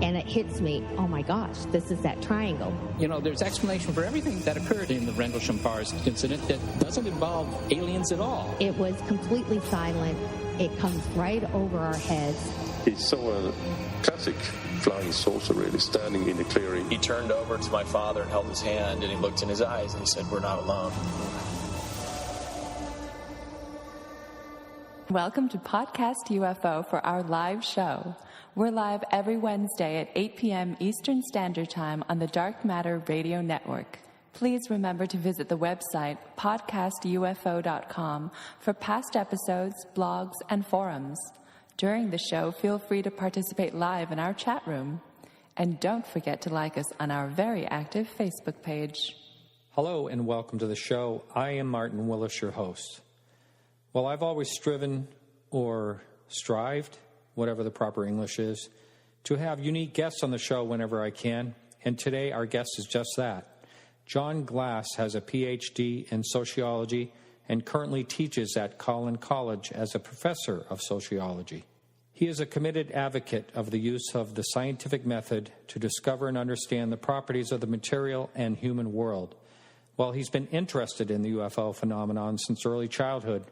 And it hits me, oh my gosh, this is that triangle. You know, there's explanation for everything that occurred in the Rendlesham Forest incident that doesn't involve aliens at all. It was completely silent. It comes right over our heads. He saw a classic flying saucer, really, standing in the clearing. He turned over to my father and held his hand, and he looked in his eyes, and he said, "We're not alone." Welcome to Podcast UFO for our live show. We're live every Wednesday at 8 p.m. Eastern Standard Time on the Dark Matter Radio Network. Please remember to visit the website podcastufo.com for past episodes, blogs, and forums. During the show, feel free to participate live in our chat room. And don't forget to like us on our very active Facebook page. Hello and welcome to the show. I am Martin Willis, your host. Well, I've always striven or strived, whatever the proper English is, to have unique guests on the show whenever I can. And today our guest is just that. John Glass has a PhD in sociology and currently teaches at Collin College as a professor of sociology. He is a committed advocate of the use of the scientific method to discover and understand the properties of the material and human world. Well, he's been interested in the UFO phenomenon since early childhood,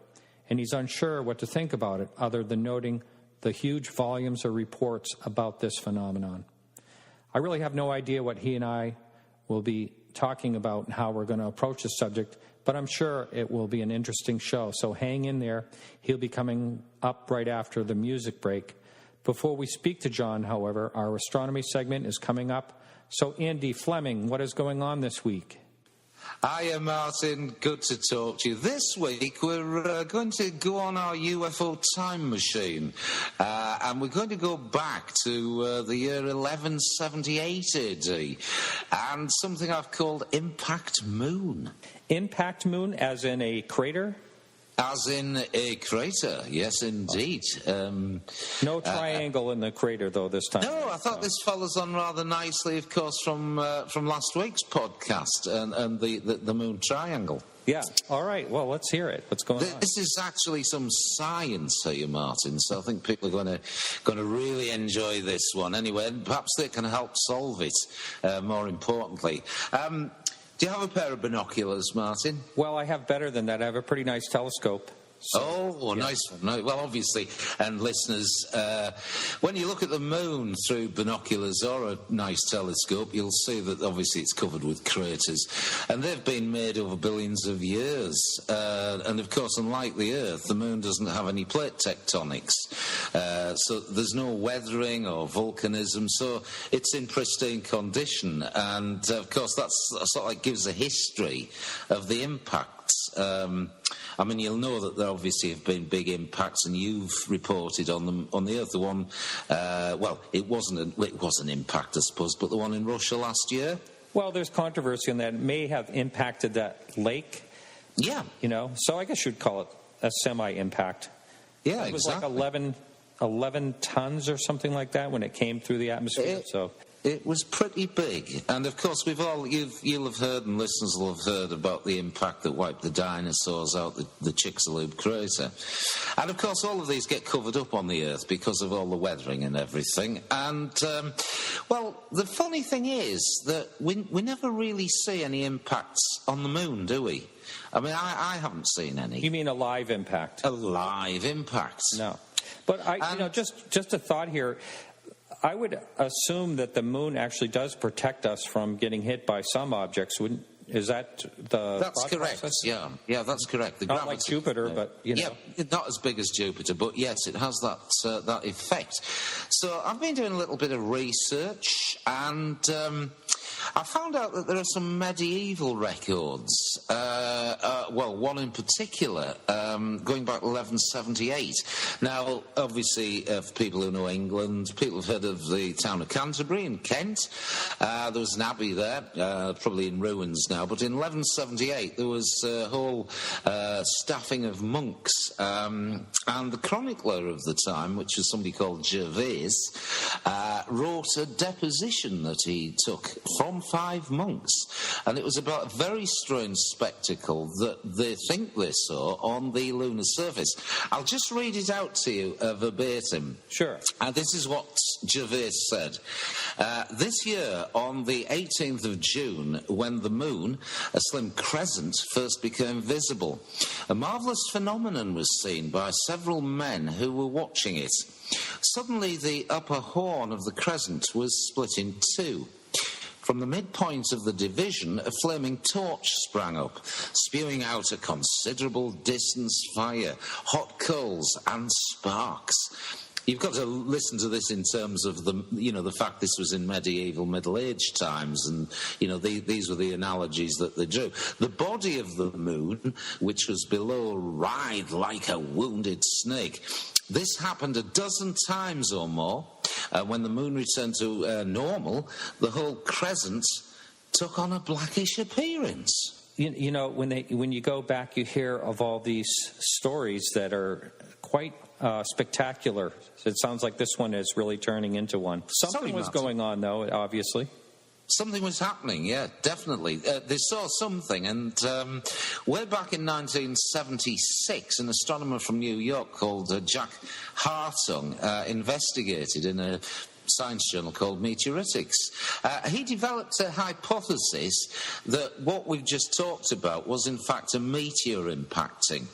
and he's unsure what to think about it other than noting the huge volumes of reports about this phenomenon. I really have no idea what he and I will be talking about and how we're going to approach the subject, but I'm sure it will be an interesting show, so hang in there. He'll be coming up right after the music break. Before we speak to John, however, our astronomy segment is coming up. So, Andy Fleming, what is going on this week? Hiya, Martin. Good to talk to you. This week, we're going to go on our UFO time machine, and we're going to go back to the year 1178 AD, and something I've called Impact Moon. Impact Moon, as in a crater? As in a crater, yes, indeed. No triangle in the crater, though, this time. No, I thought this follows on rather nicely, of course, from last week's podcast and the moon triangle. Yeah. All right. Well, let's hear it. What's going on? This is actually some science here, Martin. So I think people are going to really enjoy this one. Anyway, and perhaps they can help solve it. More importantly. Do you have a pair of binoculars, Martin? Well, I have better than that. I have a pretty nice telescope. So, yeah. Nice one. Well, obviously, and listeners, when you look at the moon through binoculars or a nice telescope, you'll see that obviously it's covered with craters. And they've been made over billions of years. And, of course, unlike the Earth, the moon doesn't have any plate tectonics. So there's no weathering or volcanism. So it's in pristine condition. And, of course, that's sort of like gives a history of the impacts. I mean, you'll know that there obviously have been big impacts, and you've reported on them on the Earth. The one, well, it was an impact, I suppose, but the one in Russia last year. Well, there's controversy on that. It may have impacted that lake. Yeah. You know, so I guess you'd call it a semi-impact. Yeah, it was exactly. like 11 tons or something like that when it came through the atmosphere. It was pretty big, and of course you'll have heard, and listeners will have heard about the impact that wiped the dinosaurs out, the Chicxulub crater, and of course all of these get covered up on the Earth because of all the weathering and everything. And well, the funny thing is that we never really see any impacts on the moon, do we? I mean, I haven't seen any. You mean a live impact? A live impact? No, but just a thought here. I would assume that the moon actually does protect us from getting hit by some objects. Is that the That's correct, process? Yeah, that's correct. Not like Jupiter, but, you know. Yeah, not as big as Jupiter, but yes, it has that effect. So I've been doing a little bit of research, and I found out that there are some medieval records, well, one in particular, going back to 1178. Now, obviously, for people who know England, people have heard of the town of Canterbury in Kent. There was an abbey there, probably in ruins now, but in 1178 there was a whole staffing of monks, and the chronicler of the time, which was somebody called Gervase, wrote a deposition that he took from from 5 monks. And it was about a very strange spectacle that they think they saw on the lunar surface. I'll just read it out to you verbatim. Sure. And this is what Gervais said. This year, on the 18th of June, when the moon, a slim crescent, first became visible, a marvellous phenomenon was seen by several men who were watching it. Suddenly, the upper horn of the crescent was split in two. From the midpoint of the division, a flaming torch sprang up, spewing out a considerable distance fire, hot coals and sparks. You've got to listen to this in terms of the fact this was in medieval, Middle Age times, and these were the analogies that they drew. The body of the moon, which was below, writhed like a wounded snake. This happened a dozen times or more. When the moon returned to normal, the whole crescent took on a blackish appearance. When you go back, you hear of all these stories that are quite spectacular. It sounds like this one is really turning into one. Something was going on, though, obviously. Something was happening, yeah, definitely. They saw something, and way back in 1976, an astronomer from New York called Jack Hartung investigated in a science journal called Meteoritics. He developed a hypothesis that what we've just talked about was in fact a meteor impacting.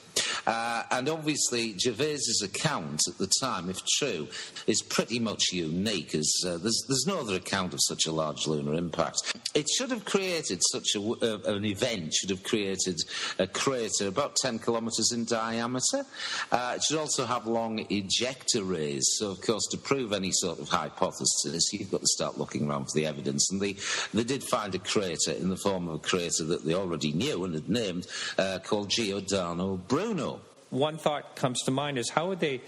And obviously Gervais's account at the time, if true, is pretty much unique, as there's no other account of such a large lunar impact. It should have created an event, should have created a crater about 10 kilometres in diameter. It should also have long ejector rays. So, of course, to prove any sort of hypothesis, you've got to start looking around for the evidence. And they did find a crater in the form of a crater that they already knew and had named, called Giordano Bruno. One thought comes to mind is, how would they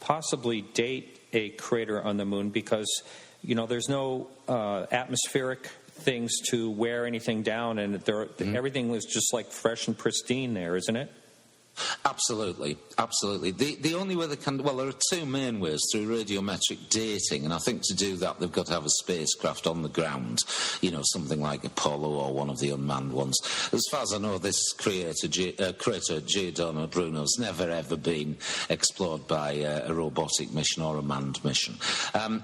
possibly date a crater on the moon? Because, there's no atmospheric things to wear anything down, and everything was just like fresh and pristine there, isn't it? Absolutely, absolutely. The only way they can... Well, there are two main ways, through radiometric dating, and I think to do that they've got to have a spacecraft on the ground, something like Apollo or one of the unmanned ones. As far as I know, this crater, Giordano Bruno, has never ever been explored by a robotic mission or a manned mission.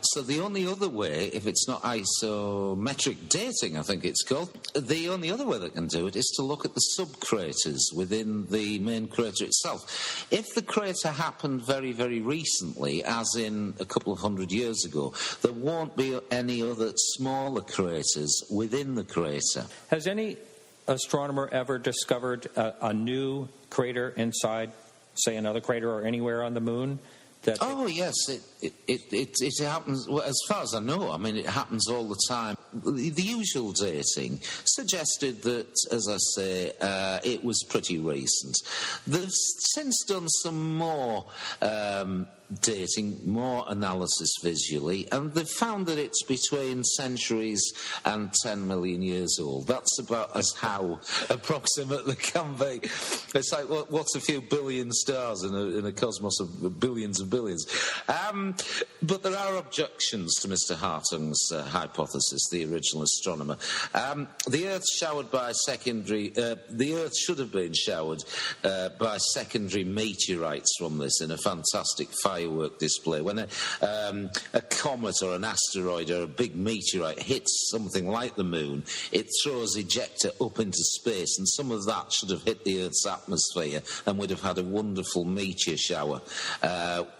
So the only other way, if it's not isometric dating, I think it's called, the only other way they can do it is to look at the sub-craters within the main crater itself. If the crater happened very, very recently, as in a couple of hundred years ago, there won't be any other smaller craters within the crater. Has any astronomer ever discovered a new crater inside, say, another crater or anywhere on the moon? Yes, it happens. Well, as far as I know, it happens all the time. The usual dating suggested that, as I say, it was pretty recent. They've since done some more dating, more analysis visually, and they've found that it's between centuries and 10 million years old. That's about as how approximate they can be. It's like, what's a few billion stars in a cosmos of billions of billions? But there are objections to Mr. Hartung's hypothesis, the original astronomer. The Earth should have been showered by secondary meteorites from this in a fantastic firework display. When a comet or an asteroid or a big meteorite hits something like the moon, it throws ejecta up into space, and some of that should have hit the Earth's atmosphere and would have had a wonderful meteor shower.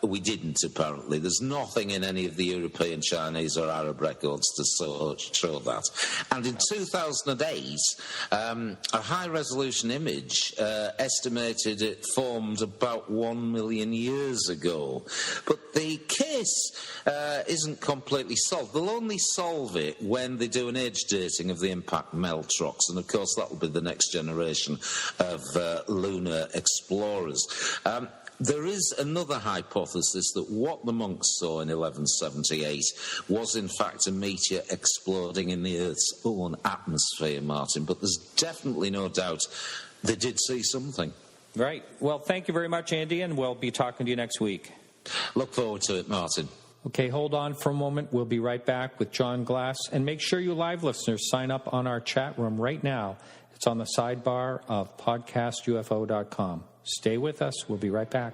We didn't, apparently. There's nothing in any of the European, Chinese or Arab records to show that. And in 2008, a high-resolution image estimated it formed about 1 million years ago. But the case isn't completely solved. They'll only solve it when they do an age dating of the impact melt rocks, and of course that will be the next generation of lunar explorers. There is another hypothesis that what the monks saw in 1178 was in fact a meteor exploding in the Earth's own atmosphere, Martin, but there's definitely no doubt they did see something. Right. Well, thank you very much, Andy, and we'll be talking to you next week. Look forward to it, Martin. Okay, hold on for a moment. We'll be right back with John Glass. And make sure you live listeners sign up on our chat room right now. It's on the sidebar of podcastufo.com. Stay with us. We'll be right back.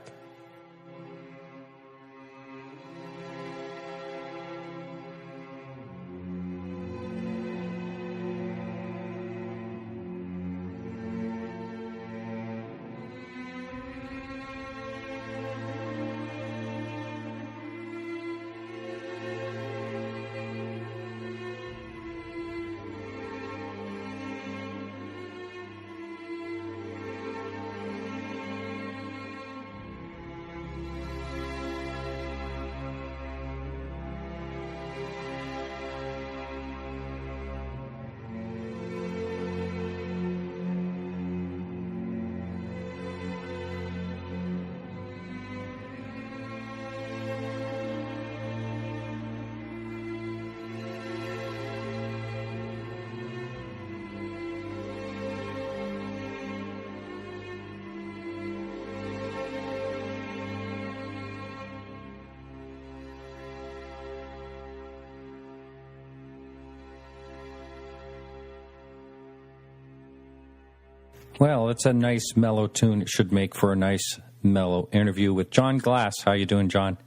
Well, it's a nice mellow tune. It should make for a nice mellow interview with John Glass. How you doing, John?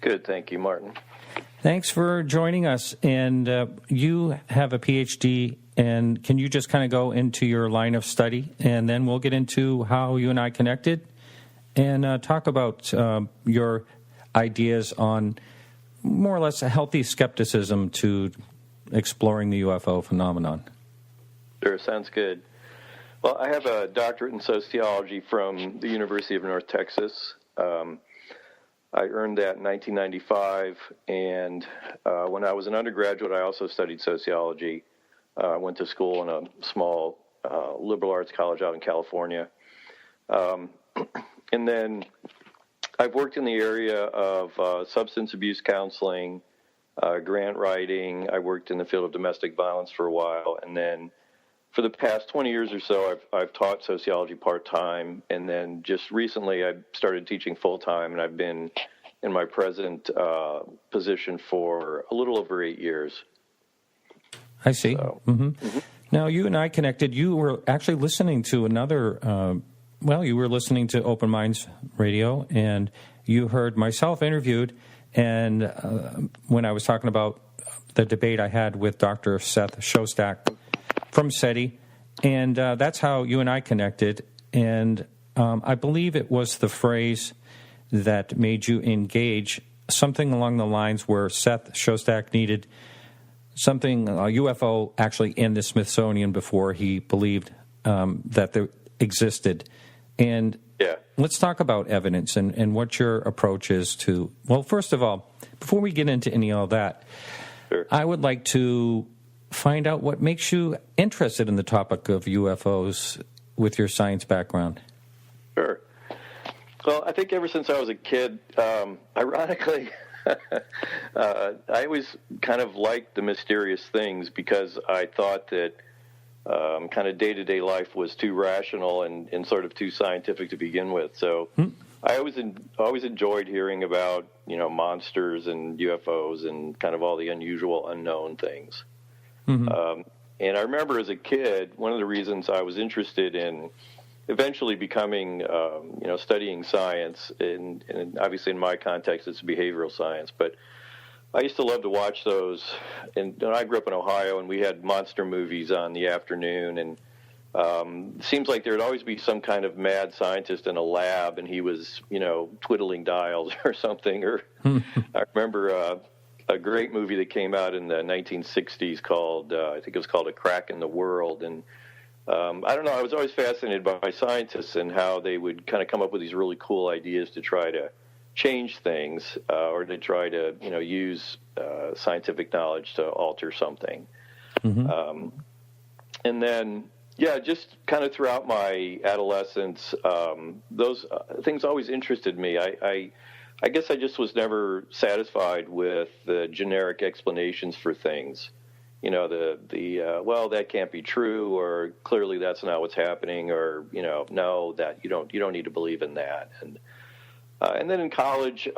Good, thank you, Martin. Thanks for joining us. And you have a PhD, and can you just kind of go into your line of study, and then we'll get into how you and I connected, and talk about your ideas on more or less a healthy skepticism to exploring the UFO phenomenon. Sure, sounds good. Well, I have a doctorate in sociology from the University of North Texas. I earned that in 1995, and when I was an undergraduate, I also studied sociology. I went to school in a small liberal arts college out in California. And then I've worked in the area of substance abuse counseling, grant writing. I worked in the field of domestic violence for a while, and then for the past 20 years or so, I've taught sociology part-time, and then just recently I started teaching full-time, and I've been in my present position for a little over 8 years. I see. So, Now, you and I connected. You were actually listening to another, you were listening to Open Minds Radio, and you heard myself interviewed, and when I was talking about the debate I had with Dr. Seth Shostak from SETI, and that's how you and I connected. And I believe it was the phrase that made you engage, something along the lines where Seth Shostak needed something, a UFO actually in the Smithsonian before he believed that there existed. And let's talk about evidence and what your approach is to, well, first of all, before we get into any of that, sure, I would like to find out what makes you interested in the topic of UFOs with your science background. Sure. Well, I think ever since I was a kid, ironically, I always kind of liked the mysterious things because I thought that kind of day-to-day life was too rational and sort of too scientific to begin with. So I always enjoyed hearing about, monsters and UFOs and kind of all the unusual, unknown things. And I remember as a kid, one of the reasons I was interested in eventually becoming, studying science, and obviously in my context it's behavioral science, but I used to love to watch those. And I grew up in Ohio, and we had monster movies on the afternoon, and it seems like there would always be some kind of mad scientist in a lab, and he was, twiddling dials or something. Or I remember a great movie that came out in the 1960s called, I think it was called A Crack in the World. And I don't know, I was always fascinated by scientists and how they would kind of come up with these really cool ideas to try to change things or to try to, use scientific knowledge to alter something. And then, just kind of throughout my adolescence, those things always interested me. I guess I just was never satisfied with the generic explanations for things. Well, that can't be true, or clearly that's not what's happening, or no, that you don't need to believe in that. And then in college,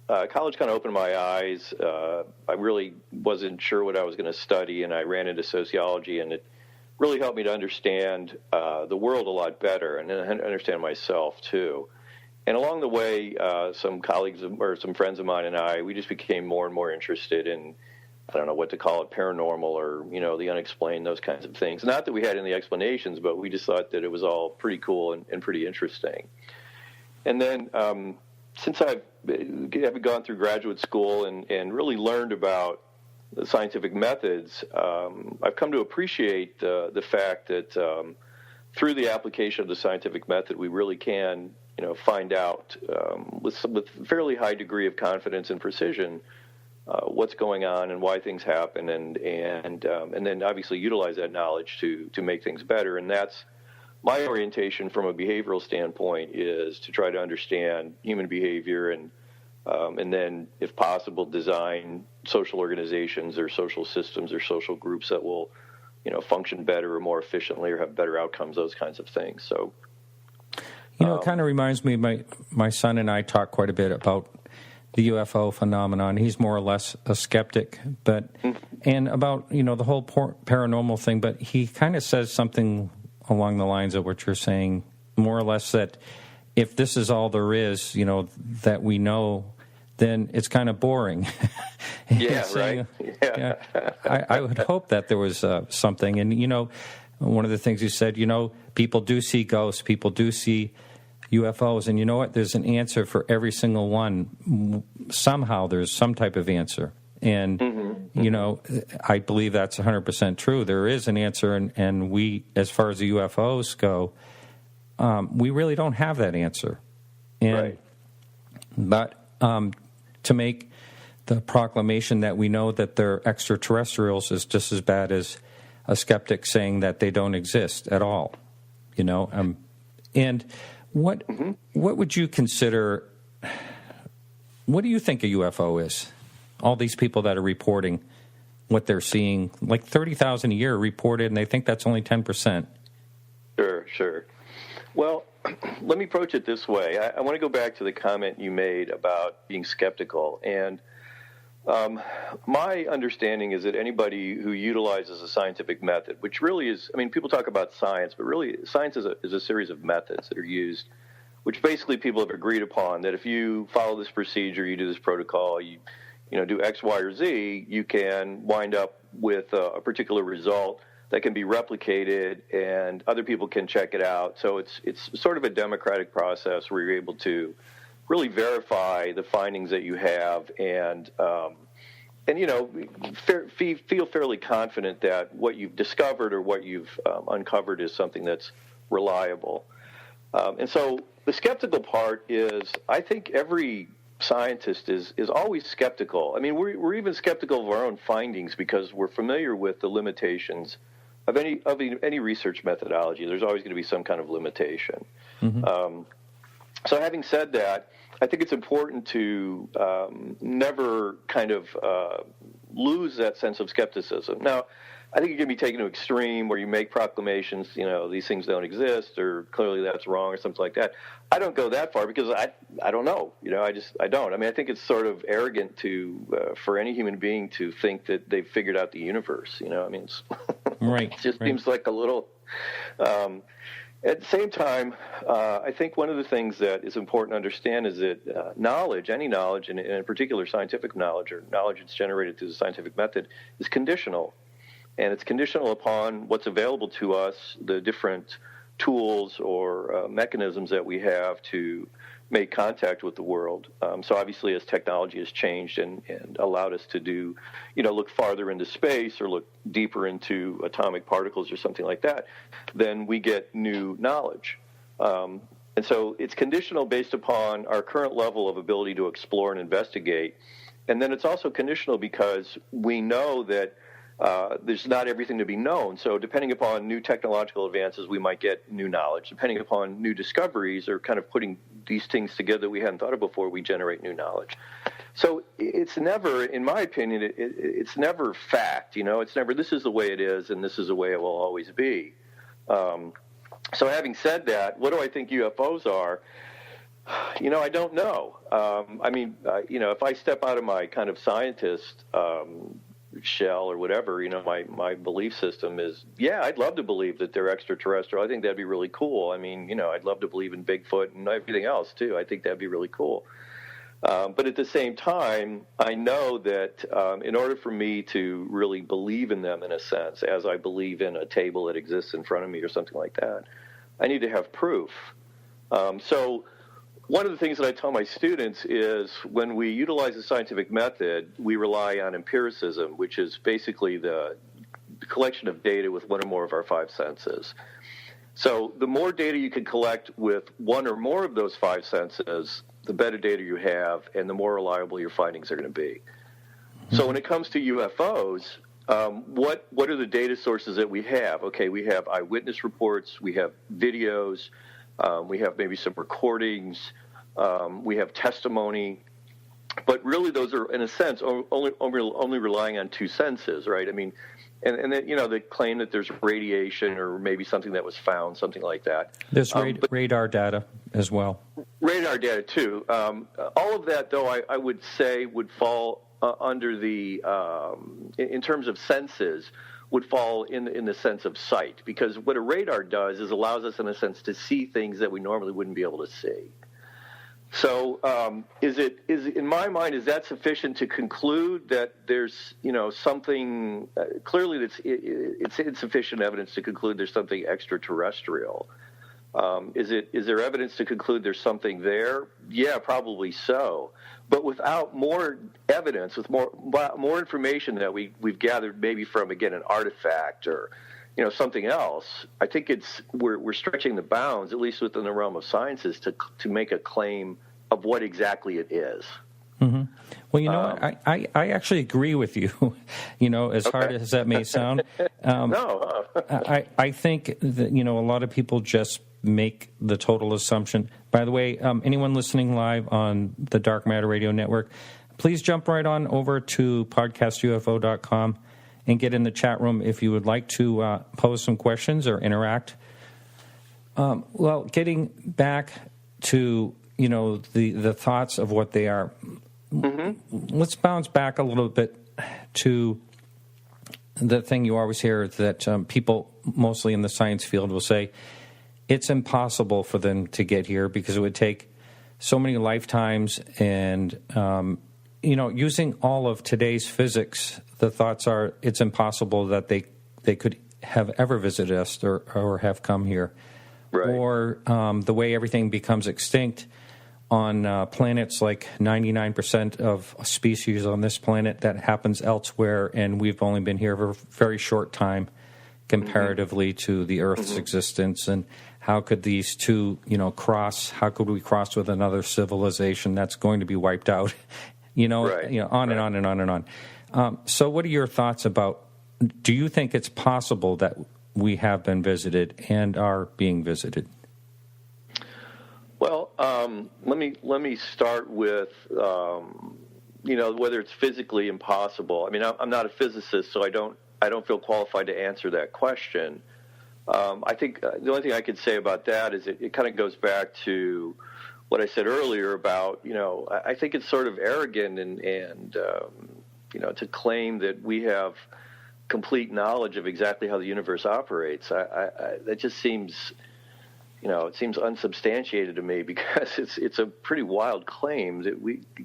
college kind of opened my eyes. I really wasn't sure what I was going to study, and I ran into sociology, and it really helped me to understand the world a lot better and understand myself, too. And along the way, some colleagues or some friends of mine and I, we just became more and more interested in, I don't know what to call it, paranormal or, the unexplained, those kinds of things. Not that we had any explanations, but we just thought that it was all pretty cool and pretty interesting. And then since I've gone through graduate school and really learned about the scientific methods, I've come to appreciate the fact that through the application of the scientific method, we really can find out with fairly high degree of confidence and precision what's going on and why things happen, and then obviously utilize that knowledge to make things better. And that's my orientation from a behavioral standpoint, is to try to understand human behavior and then, if possible, design social organizations or social systems or social groups that will function better or more efficiently or have better outcomes, those kinds of things. So. It kind of reminds me, my son and I talk quite a bit about the UFO phenomenon. He's more or less a skeptic, and about, the whole paranormal thing, but he kind of says something along the lines of what you're saying, more or less that if this is all there is, that we know, then it's kind of boring. Yeah, saying, right. Yeah. I would hope that there was something. And, one of the things you said, people do see ghosts, people do see UFOs, and you know what? There's an answer for every single one. Somehow there's some type of answer. And, I believe that's 100% true. There is an answer, and we, as far as the UFOs go, we really don't have that answer. And, right. But to make the proclamation that we know that they're extraterrestrials is just as bad as a skeptic saying that they don't exist at all, and what would you consider? What do you think a UFO is? All these people that are reporting what they're seeing, like 30,000 a year reported, and they think that's only 10%. Sure. Well, let me approach it this way. I want to go back to the comment you made about being skeptical, and my understanding is that anybody who utilizes a scientific method, which really is, people talk about science, but really science is a series of methods that are used, which basically people have agreed upon that if you follow this procedure, you do this protocol, you do X, Y, or Z, you can wind up with a particular result that can be replicated and other people can check it out. So it's sort of a democratic process where you're able to really verify the findings that you have and feel fairly confident that what you've discovered or what you've uncovered is something that's reliable. And so the skeptical part is, I think every scientist is always skeptical. We're even skeptical of our own findings because we're familiar with the limitations of any research methodology. There's always going to be some kind of limitation. Mm-hmm. So having said that, I think it's important to never kind of lose that sense of skepticism. Now, I think it can be taken to extreme where you make proclamations, these things don't exist, or clearly that's wrong, or something like that. I don't go that far because I don't know. I don't. I think it's sort of arrogant for any human being to think that they've figured out the universe. It's right. It just seems like a little. At the same time, I think one of the things that is important to understand is that knowledge, any knowledge, and in particular scientific knowledge or knowledge that's generated through the scientific method, is conditional. And it's conditional upon what's available to us, the different tools or mechanisms that we have to make contact with the world. So obviously as technology has changed and allowed us to do, look farther into space or look deeper into atomic particles or something like that, then we get new knowledge. And so it's conditional based upon our current level of ability to explore and investigate. And then it's also conditional because we know that there's not everything to be known. So depending upon new technological advances, we might get new knowledge. Depending upon new discoveries or kind of putting these things together we hadn't thought of before, we generate new knowledge. So it's never, in my opinion, it's never fact. It's never this is the way it is and this is the way it will always be. So having said that, what do I think UFOs are? I don't know. If I step out of my kind of scientist shell or whatever, my belief system is, I'd love to believe that they're extraterrestrial. I think that'd be really cool. I'd love to believe in Bigfoot and everything else too. I think that'd be really cool. But at the same time, I know that in order for me to really believe in them in a sense, as I believe in a table that exists in front of me or something like that, I need to have proof. So one of the things that I tell my students is when we utilize the scientific method, we rely on empiricism, which is basically the collection of data with one or more of our five senses. So the more data you can collect with one or more of those five senses, the better data you have and the more reliable your findings are going to be. So when it comes to UFOs, what are the data sources that we have? Okay, we have eyewitness reports, we have videos, we have maybe some recordings, we have testimony, but really those are, in a sense, only relying on two senses, right? And then, they claim that there's radiation or maybe something that was found, something like that. There's radar data as well. Radar data, too. All of that, though, I would say would fall under the, in terms of senses, would fall in the sense of sight. Because what a radar does is allows us, in a sense, to see things that we normally wouldn't be able to see. So is in my mind, is that sufficient to conclude that there's, something, clearly it's insufficient evidence to conclude there's something extraterrestrial. Is there evidence to conclude there's something there? Yeah, probably so. But without more evidence, with more information that we've gathered maybe from, again, an artifact or, something else, I think we're stretching the bounds, at least within the realm of sciences, to make a claim of what exactly it is. Mm-hmm. Well, I actually agree with you, as hard as that may sound. No. I think that, a lot of people just make the total assumption. By the way, anyone listening live on the Dark Matter Radio Network, please jump right on over to podcastufo.com and get in the chat room if you would like to pose some questions or interact. Well, getting back to, the thoughts of what they are, let's bounce back a little bit to the thing you always hear that people, mostly in the science field, will say, it's impossible for them to get here because it would take so many lifetimes and, using all of today's physics, the thoughts are it's impossible that they could have ever visited us or have come here. Right. Or the way everything becomes extinct on planets, like 99% of species on this planet, that happens elsewhere, and we've only been here for a very short time comparatively to the Earth's existence. And how could these two, cross? How could we cross with another civilization that's going to be wiped out? On and on and on and on. So what are your thoughts about, do you think it's possible that we have been visited and are being visited? Well, let me start with, whether it's physically impossible. I'm not a physicist, so I don't feel qualified to answer that question. I think the only thing I could say about that is it kind of goes back to what I said earlier about, I think it's sort of arrogant and to claim that we have complete knowledge of exactly how the universe operates. That just seems, it seems unsubstantiated to me, because it's a pretty wild claim that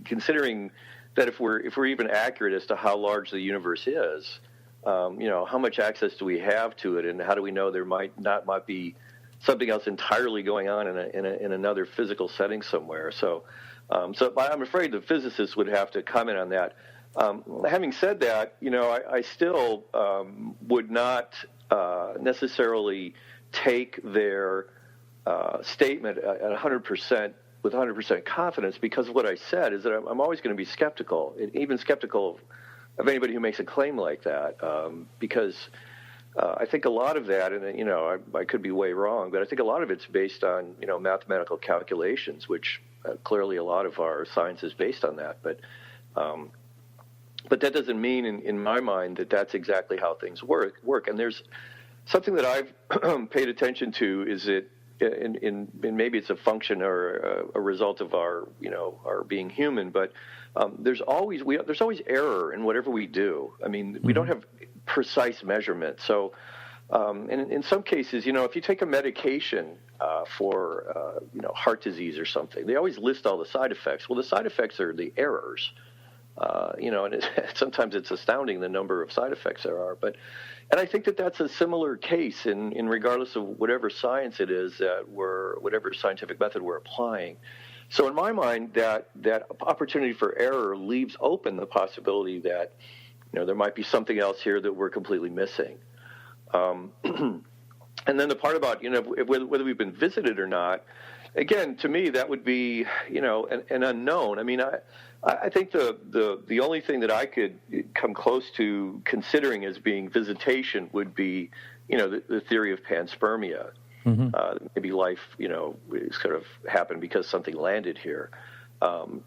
considering that if we're even accurate as to how large the universe is, how much access do we have to it, and how do we know there might be something else entirely going on in another physical setting somewhere? So I'm afraid the physicists would have to comment on that. Having said that, I still would not necessarily take their statement at 100% with 100% confidence, because of what I said is that I'm always going to be skeptical, and even skeptical of anybody who makes a claim like that, because I think a lot of that, and I could be way wrong, but I think a lot of it's based on mathematical calculations, which clearly a lot of our science is based on that. But that doesn't mean, in my mind, that that's exactly how things work. And there's something that I've paid attention to is that and maybe it's a function or a result of our being human, but there's always error in whatever we do. I mean, we don't have precise measurement. So, and in some cases, if you take a medication for heart disease or something, they always list all the side effects. Well, the side effects are the errors. And sometimes it's astounding the number of side effects there are. And I think that's a similar case in regardless of whatever science it is whatever scientific method we're applying. So in my mind, that opportunity for error leaves open the possibility that there might be something else here that we're completely missing. And then the part about whether we've been visited or not, again, to me that would be an unknown. I mean, I think the only thing that I could come close to considering as being visitation would be the theory of panspermia. Maybe life sort of happened because something landed here. The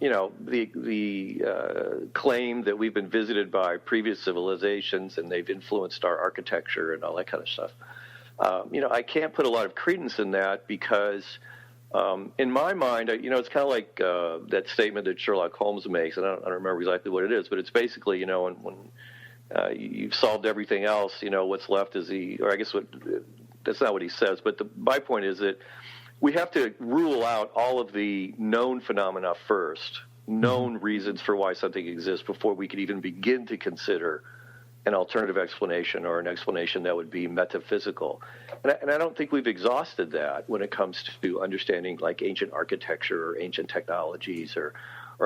claim that we've been visited by previous civilizations and they've influenced our architecture and all that kind of stuff. I can't put a lot of credence in that because, in my mind, it's kind of like that statement that Sherlock Holmes makes, and I don't remember exactly what it is, but it's basically, when you've solved everything else, what's left is that's not what he says, but my point is that we have to rule out all of the known phenomena first, known reasons for why something exists before we could even begin to consider an alternative explanation or an explanation that would be metaphysical. And I don't think we've exhausted that when it comes to understanding like ancient architecture or ancient technologies or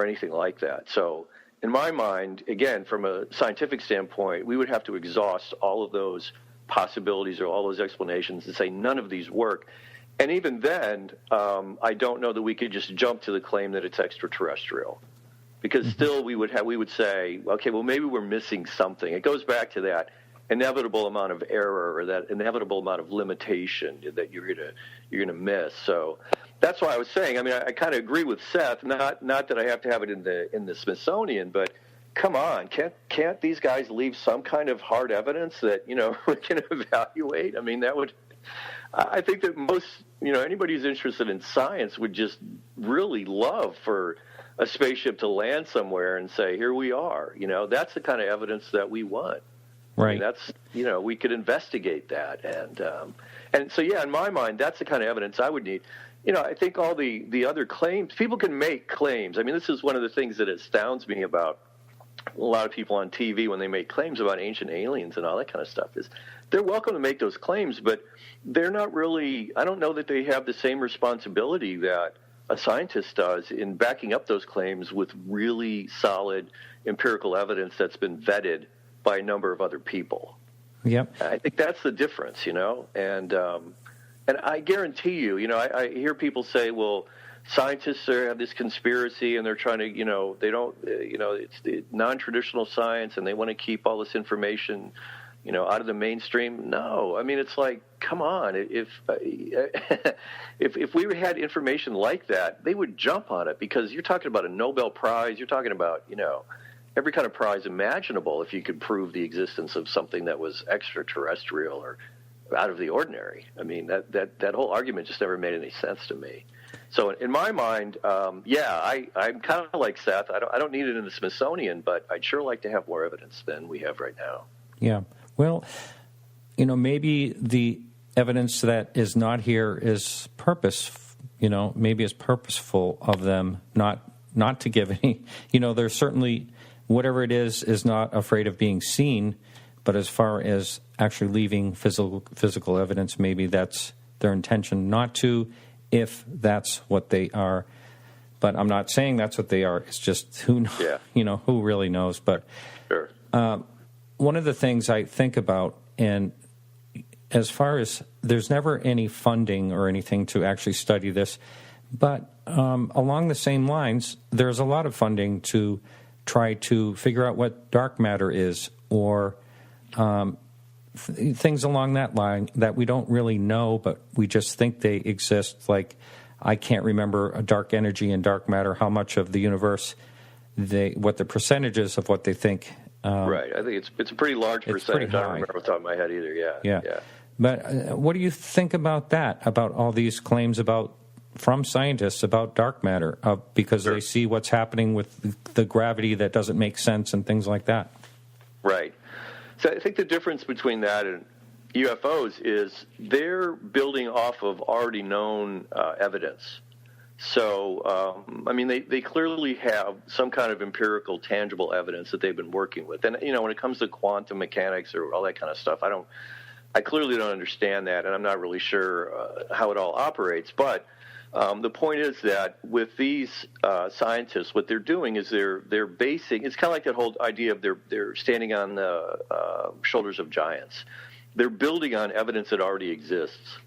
anything like that. So in my mind, again, from a scientific standpoint, we would have to exhaust all of those possibilities or all those explanations and say none of these work. And even then, I don't know that we could just jump to the claim that it's extraterrestrial. Because still we would say, okay, well, maybe we're missing something. It goes back to that inevitable amount of error or that inevitable amount of limitation that you're gonna miss. So that's why I was saying. I mean, I kind of agree with Seth. Not that I have to have it in the Smithsonian, but come on, can't these guys leave some kind of hard evidence that we can evaluate? I mean, that would. I think that most anybody who's interested in science would just really love for a spaceship to land somewhere and say, here we are. That's the kind of evidence that we want. Right. I mean, that's, we could investigate that. And so, yeah, in my mind, that's the kind of evidence I would need. I think all the other claims, people can make claims. I mean, this is one of the things that astounds me about a lot of people on TV when they make claims about ancient aliens and all that kind of stuff is they're welcome to make those claims, but they're not really, I don't know that they have the same responsibility that a scientist does in backing up those claims with really solid empirical evidence that's been vetted by a number of other people. Yep. I think that's the difference, and I guarantee you, I hear people say, well, scientists have this conspiracy and they're trying to, they don't, it's non-traditional science and they want to keep all this information, out of the mainstream. No, I mean, it's like, come on, if we had information like that, they would jump on it because you're talking about a Nobel Prize, you're talking about, every kind of prize imaginable if you could prove the existence of something that was extraterrestrial or out of the ordinary. I mean, that whole argument just never made any sense to me. So in my mind, I'm kind of like Seth. I don't need it in the Smithsonian, but I'd sure like to have more evidence than we have right now. Yeah. Well, maybe the evidence that is not here is maybe it's purposeful of them not to give any. There's certainly whatever it is not afraid of being seen, but as far as actually leaving physical evidence, maybe that's their intention not to, if that's what they are. But I'm not saying that's what they are. It's just who knows, who really knows. But sure. One of the things I think about, and as far as there's never any funding or anything to actually study this, but along the same lines, there's a lot of funding to try to figure out what dark matter is or things along that line that we don't really know, but we just think they exist. Like, I can't remember a dark energy and dark matter, how much of the universe what the percentages of what they think. Right. I think it's a pretty large percentage. I don't remember off the top of my head either. Yeah. But what do you think about that, about all these claims from scientists about dark matter, because they see what's happening with the gravity that doesn't make sense and things like that? Right. So I think the difference between that and UFOs is they're building off of already known evidence. So, they clearly have some kind of empirical, tangible evidence that they've been working with. And, when it comes to quantum mechanics or all that kind of stuff, I clearly don't understand that, and I'm not really sure how it all operates. But the point is that with these scientists, what they're doing is they're basing. It's kind of like that whole idea of they're standing on the shoulders of giants. They're building on evidence that already exists.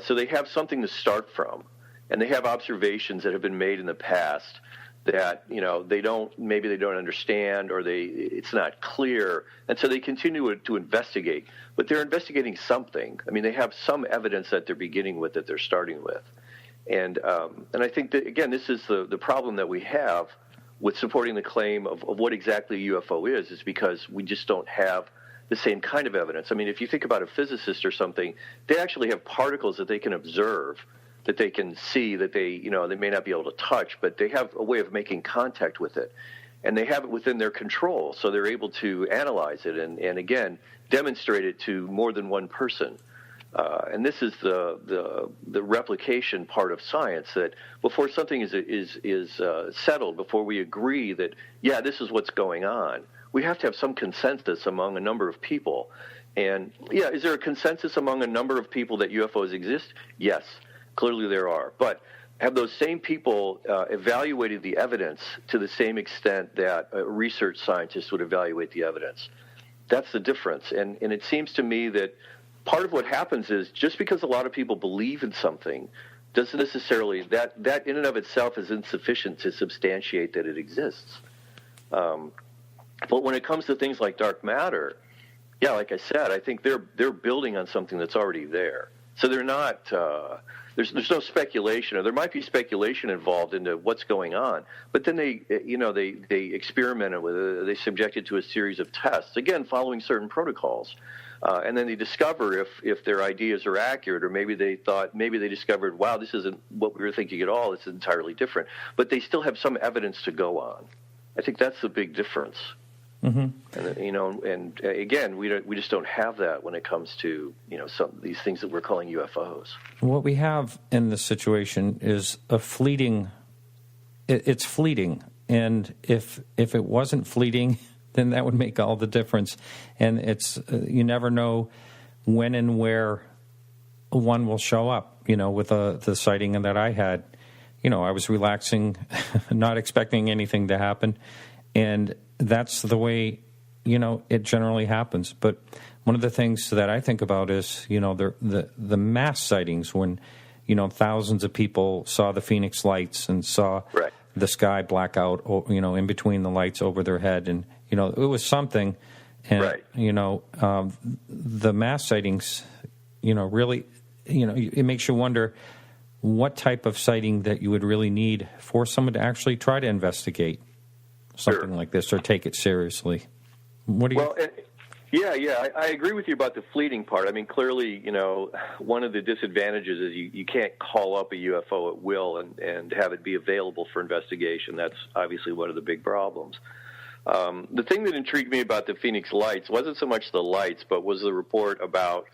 So they have something to start from, and they have observations that have been made in the past that they don't understand, or it's not clear, and so they continue to investigate. But they're investigating something. They have some evidence that they're beginning with, that they're starting with. And I think that, again, this is the problem that we have with supporting the claim of what exactly a UFO is because we just don't have the same kind of evidence. If you think about a physicist or something, they actually have particles that they can observe, that they can see, that they may not be able to touch, but they have a way of making contact with it. And they have it within their control, so they're able to analyze it and again, demonstrate it to more than one person. And this is the replication part of science, that before something is settled, before we agree that, this is what's going on, we have to have some consensus among a number of people. And, is there a consensus among a number of people that UFOs exist? Yes, clearly there are. But have those same people evaluated the evidence to the same extent that a research scientist would evaluate the evidence? That's the difference. And it seems to me that part of what happens is just because a lot of people believe in something doesn't necessarily, that in and of itself is insufficient to substantiate that it exists. But when it comes to things like dark matter, like I said, I think they're building on something that's already there. So they're not, there's no speculation, or there might be speculation involved into what's going on, but then they experimented with it, they subjected to a series of tests, again, following certain protocols. And then they discover if their ideas are accurate, or maybe they discovered, wow, this isn't what we were thinking at all. It's entirely different. But they still have some evidence to go on. I think that's the big difference. Mm-hmm. And again, we just don't have that when it comes to some of these things that we're calling UFOs. What we have in this situation is a fleeting. It's fleeting, and if it wasn't fleeting, then that would make all the difference. And it's you never know when and where one will show up. With the sighting that I had, I was relaxing, not expecting anything to happen, and that's the way it generally happens. But one of the things that I think about is the mass sightings when thousands of people saw the Phoenix lights and saw the sky black out, in between the lights over their head, and it was something. And the mass sightings, really, it makes you wonder what type of sighting that you would really need for someone to actually try to investigate something like this or take it seriously. What do you? Well, I agree with you about the fleeting part. Clearly, one of the disadvantages is you can't call up a UFO at will and have it be available for investigation. That's obviously one of the big problems. The thing that intrigued me about the Phoenix lights wasn't so much the lights, but was the report about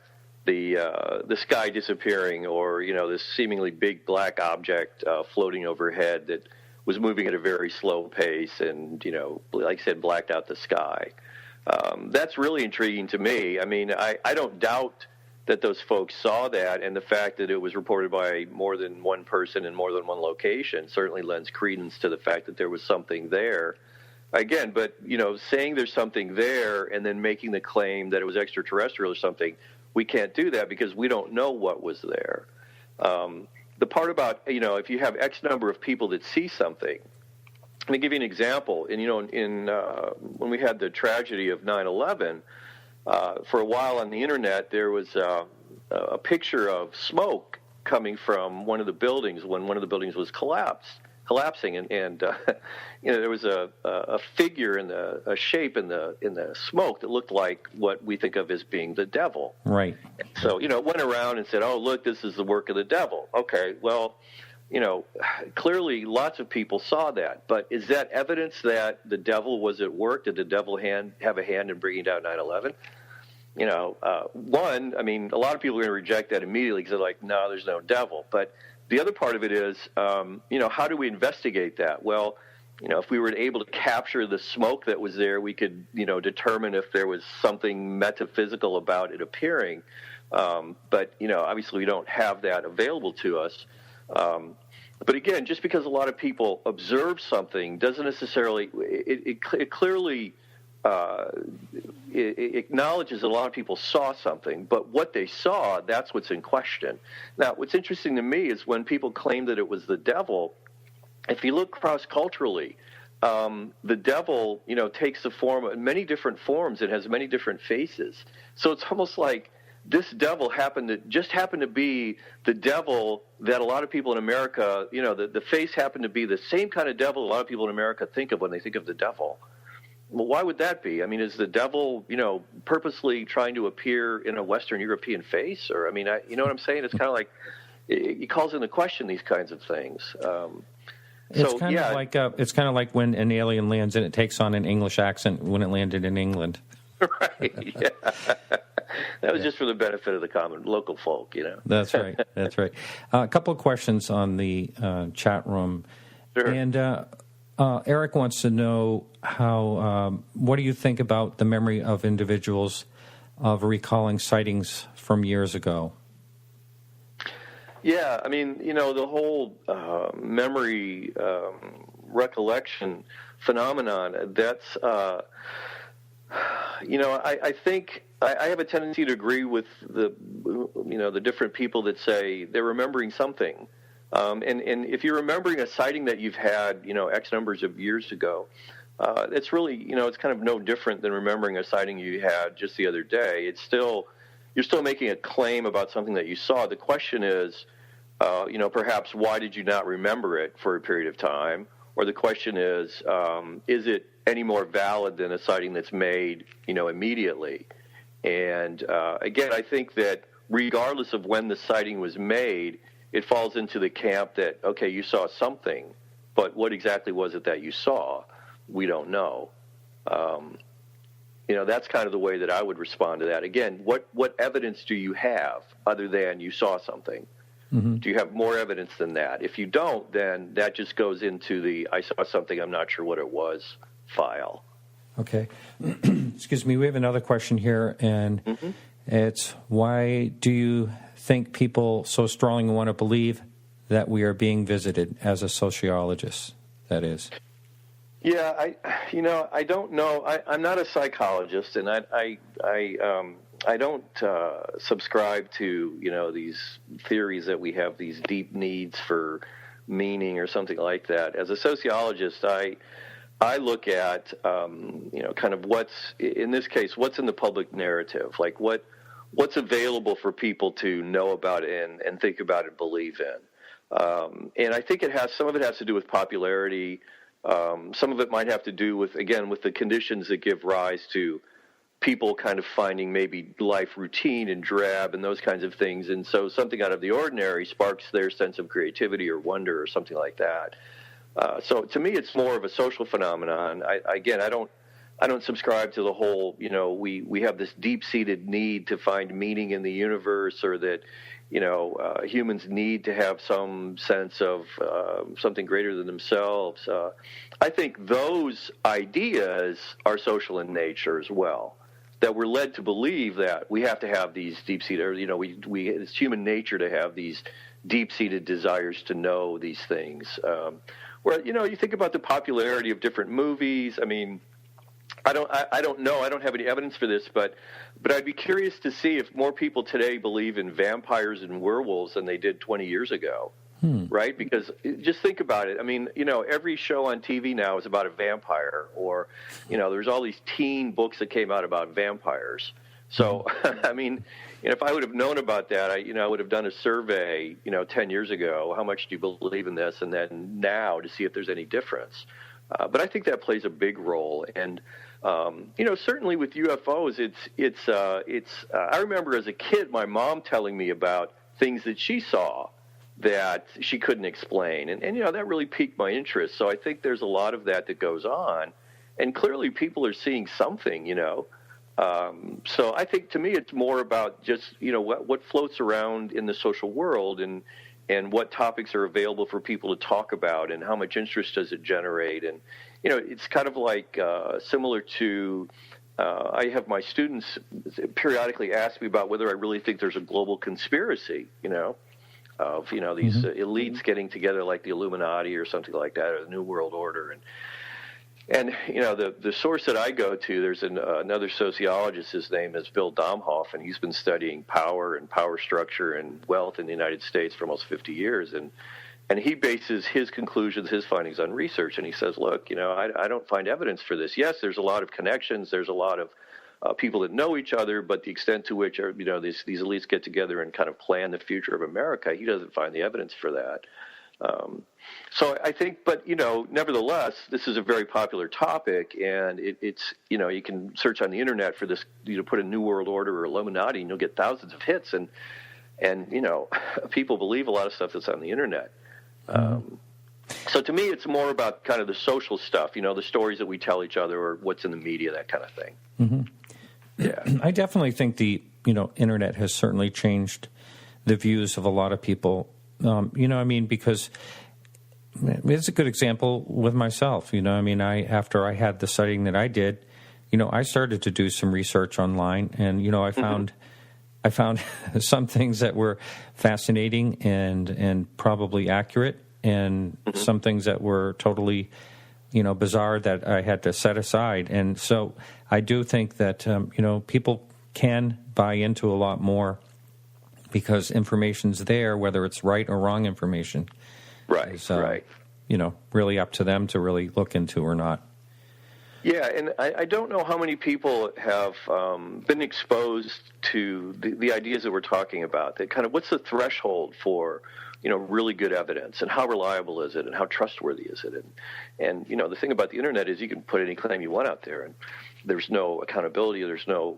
the sky disappearing, or this seemingly big black object floating overhead that was moving at a very slow pace and, like I said, blacked out the sky. That's really intriguing to me. I don't doubt that those folks saw that, and the fact that it was reported by more than one person in more than one location certainly lends credence to the fact that there was something there. Again, but, saying there's something there and then making the claim that it was extraterrestrial or something, we can't do that because we don't know what was there. The part about, if you have X number of people that see something, let me give you an example. And, when we had the tragedy of 9/11, for a while on the internet, there was a picture of smoke coming from one of the buildings when one of the buildings was collapsed. collapsing, and there was a figure in a shape in the smoke that looked like what we think of as being the devil. Right. So it went around and said, "Oh, look, this is the work of the devil." Okay, well, clearly lots of people saw that, but is that evidence that the devil was at work? Did the devil have a hand in bringing down 9/11? One, I mean, a lot of people are going to reject that immediately because they're like, "No, there's no devil." But the other part of it is, how do we investigate that? Well, if we were able to capture the smoke that was there, we could, determine if there was something metaphysical about it appearing. But, obviously we don't have that available to us. But again, just because a lot of people observe something doesn't necessarily, it clearly it acknowledges that a lot of people saw something, but what they saw, that's what's in question. Now, what's interesting to me is when people claim that it was the devil, if you look cross-culturally, the devil, takes the form of many different forms. It has many different faces. So it's almost like this devil happened to be the devil that a lot of people in America, the face happened to be the same kind of devil a lot of people in America think of when they think of the devil. Well, why would that be? I mean, is the devil, purposely trying to appear in a Western European face? Or, you know what I'm saying? It's kind of like, it calls into question these kinds of things. It's kind of like when an alien lands and it takes on an English accent when it landed in England. Right, yeah. That was just for the benefit of the common local folk, That's right. That's right. A couple of questions on the chat room. Sure. And Eric wants to know what do you think about the memory of individuals of recalling sightings from years ago? Yeah, the whole memory recollection phenomenon, that's, I think I have a tendency to agree with the different people that say they're remembering something. And if you're remembering a sighting that you've had, X numbers of years ago, it's really, it's kind of no different than remembering a sighting you had just the other day. You're still making a claim about something that you saw. The question is, perhaps why did you not remember it for a period of time? Or the question is it any more valid than a sighting that's made, immediately? And again, I think that regardless of when the sighting was made, it falls into the camp that, okay, you saw something, but what exactly was it that you saw? We don't know. That's kind of the way that I would respond to that. Again, what evidence do you have other than you saw something? Mm-hmm. Do you have more evidence than that? If you don't, then that just goes into the I saw something, I'm not sure what it was file. Okay. Excuse me, we have another question here, and it's, why do you think people so strongly want to believe that we are being visited, as a sociologist, that is? Yeah, I don't know. I'm not a psychologist, and I don't subscribe to, these theories that we have these deep needs for meaning or something like that. As a sociologist, I look at, kind of what's, in this case, what's in the public narrative, like what's available for people to know about and think about and believe in. And I think some of it has to do with popularity. Some of it might have to do with the conditions that give rise to people kind of finding maybe life routine and drab and those kinds of things. And so something out of the ordinary sparks their sense of creativity or wonder or something like that. So to me, it's more of a social phenomenon. I don't subscribe to the whole, we have this deep-seated need to find meaning in the universe, or that, humans need to have some sense of something greater than themselves. I think those ideas are social in nature as well, that we're led to believe that we have to have these deep-seated, it's human nature to have these deep-seated desires to know these things. Where, you think about the popularity of different movies. I mean, I don't know. I don't have any evidence for this, but I'd be curious to see if more people today believe in vampires and werewolves than they did 20 years ago, right? Because just think about it. I mean, every show on TV now is about a vampire, or, there's all these teen books that came out about vampires. So, I mean, if I would have known about that, I would have done a survey, 10 years ago. How much do you believe in this? And then now to see if there's any difference. But I think that plays a big role. And, certainly with UFOs, I remember as a kid, my mom telling me about things that she saw that she couldn't explain. And that really piqued my interest. So I think there's a lot of that goes on. And clearly people are seeing something, So I think to me it's more about just, what floats around in the social world and what topics are available for people to talk about and how much interest does it generate. And, it's kind of like similar to I have my students periodically ask me about whether I really think there's a global conspiracy, of, these elites getting together like the Illuminati or something like that, or the New World Order. And the source that I go to, there's another sociologist, his name is Bill Domhoff, and he's been studying power and power structure and wealth in the United States for almost 50 years. And he bases his conclusions, his findings on research. And he says, look, I don't find evidence for this. Yes, there's a lot of connections. There's a lot of people that know each other, but the extent to which these elites get together and kind of plan the future of America, he doesn't find the evidence for that. So I think, but, nevertheless, this is a very popular topic, and it's, you can search on the internet for this, put a New World Order or Illuminati, and you'll get thousands of hits, and people believe a lot of stuff that's on the internet. So to me, it's more about kind of the social stuff, the stories that we tell each other or what's in the media, that kind of thing. Mm-hmm. Yeah. I definitely think the, internet has certainly changed the views of a lot of people. Because it's a good example with myself. After I had the studying that I did, I started to do some research online, and I found some things that were fascinating and probably accurate, and some things that were totally, bizarre that I had to set aside. And so I do think that people can buy into a lot more, because information's there, whether it's right or wrong information. Right, is, right. Really up to them to really look into or not. Yeah, and I don't know how many people have been exposed to the ideas that we're talking about. That kind of, what's the threshold for, really good evidence, and how reliable is it, and how trustworthy is it? And the thing about the internet is you can put any claim you want out there, and there's no accountability, there's no